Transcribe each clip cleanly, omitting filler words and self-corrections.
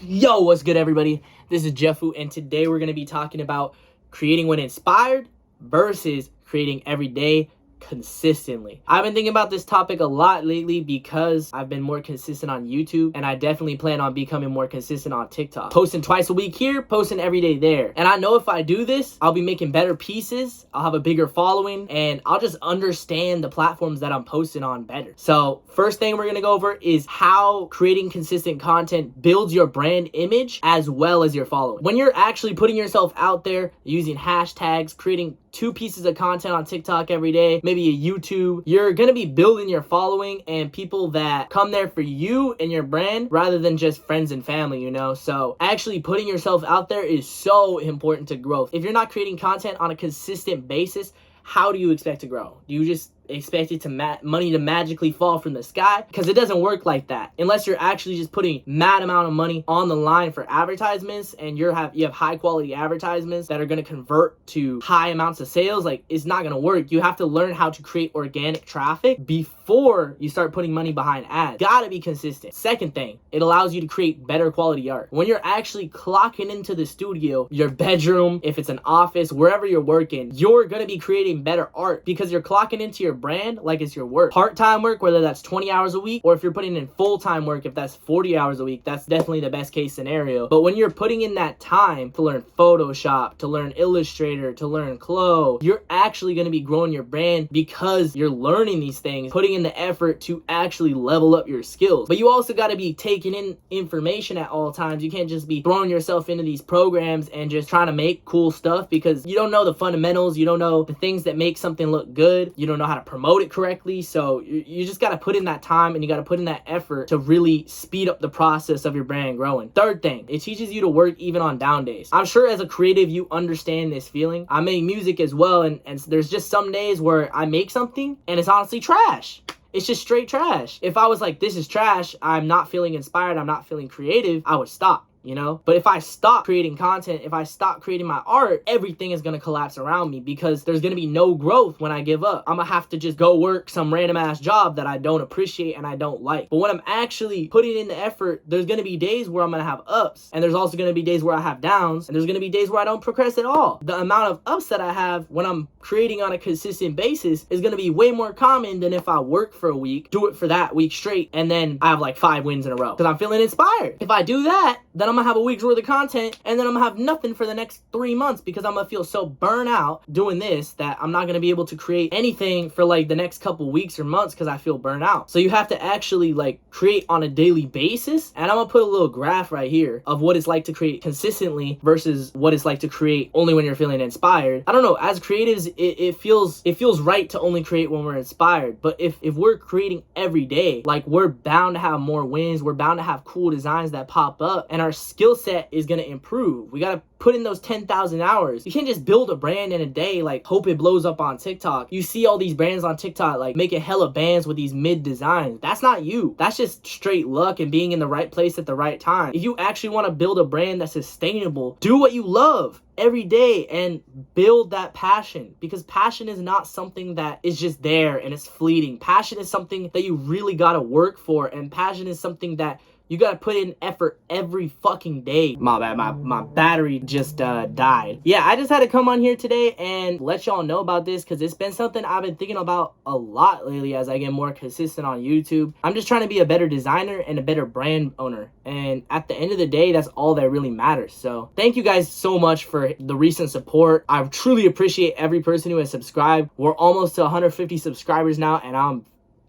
Yo, what's good, everybody? This is Jefu, and today we're going to be talking about creating when inspired versus creating every day consistently. I've been thinking about this topic a lot lately because I've been more consistent on YouTube, and I definitely plan on becoming more consistent on TikTok. Posting twice a week here, posting every day there. And I know if I do this, I'll be making better pieces, I'll have a bigger following, and I'll just understand the platforms that I'm posting on better. So first thing we're going to go over is how creating consistent content builds your brand image as well as your following. When you're actually putting yourself out there using hashtags, creating 2 pieces of content on TikTok every day, maybe a YouTube, you're gonna be building your following and people that come there for you and your brand rather than just friends and family, you know? So actually putting yourself out there is so important to growth. If you're not creating content on a consistent basis, how do you expect to grow? Do you just expect it to money to magically fall from the sky? Because it doesn't work like that unless you're actually just putting mad amount of money on the line for advertisements, and you have high quality advertisements that are going to convert to high amounts of sales. Like, it's not going to work. You have to learn how to create organic traffic before you start putting money behind ads. Gotta be consistent. Second thing, it allows you to create better quality art. When you're actually clocking into the studio, your bedroom, if it's an office, wherever you're working, you're going to be creating better art because you're clocking into your brand like it's your work. Part-time work, whether that's 20 hours a week, or if you're putting in full-time work, if that's 40 hours a week, that's definitely the best case scenario. But when you're putting in that time to learn Photoshop, to learn Illustrator, to learn Clo, you're actually going to be growing your brand because you're learning these things, putting in the effort to actually level up your skills. But you also got to be taking in information at all times. You can't just be throwing yourself into these programs and just trying to make cool stuff because you don't know the fundamentals, you don't know the things that make something look good, you don't know how to promote it correctly. So you just got to put in that time and you got to put in that effort to really speed up the process of your brand growing. Third thing, it teaches you to work even on down days. I'm sure as a creative you understand this feeling. I make music as well, and there's just some days where I make something and it's honestly trash. It's just straight trash. If I was like, this is trash, I'm not feeling inspired, I'm not feeling creative, I would stop. You know, but if I stop creating content, if I stop creating my art, everything is going to collapse around me because there's going to be no growth when I give up. I'm going to have to just go work some random ass job that I don't appreciate and I don't like. But when I'm actually putting in the effort, there's going to be days where I'm going to have ups, and there's also going to be days where I have downs, and there's going to be days where I don't progress at all. The amount of ups that I have when I'm creating on a consistent basis is going to be way more common than if I work for a week, do it for that week straight, and then I have like 5 wins in a row because I'm feeling inspired. If I do that, then I'm gonna have a week's worth of content, and then I'm gonna have nothing for the next 3 months because I'm gonna feel so burnt out doing this that I'm not gonna be able to create anything for like the next couple weeks or months because I feel burnt out. So you have to actually like create on a daily basis, and I'm gonna put a little graph right here of what it's like to create consistently versus what it's like to create only when you're feeling inspired. I don't know, as creatives, it feels right to only create when we're inspired, but if we're creating every day, like, we're bound to have more wins, we're bound to have cool designs that pop up, and our skill set is going to improve. We got to put in those 10,000 hours. You can't just build a brand in a day, like hope it blows up on TikTok. You see all these brands on TikTok like making hella bands with these mid designs. That's not you. That's just straight luck and being in the right place at the right time. If you actually want to build a brand that's sustainable, do what you love every day and build that passion, because passion is not something that is just there and it's fleeting. Passion is something that you really got to work for, and passion is something that you gotta put in effort every fucking day. My bad, my battery just died. Yeah, I just had to come on here today and let y'all know about this because it's been something I've been thinking about a lot lately as I get more consistent on YouTube. I'm just trying to be a better designer and a better brand owner, and at the end of the day, that's all that really matters. So thank you guys so much for the recent support. I truly appreciate every person who has subscribed. We're almost to 150 subscribers now, and I'm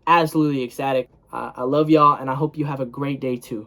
absolutely ecstatic. I love y'all, and I hope you have a great day too.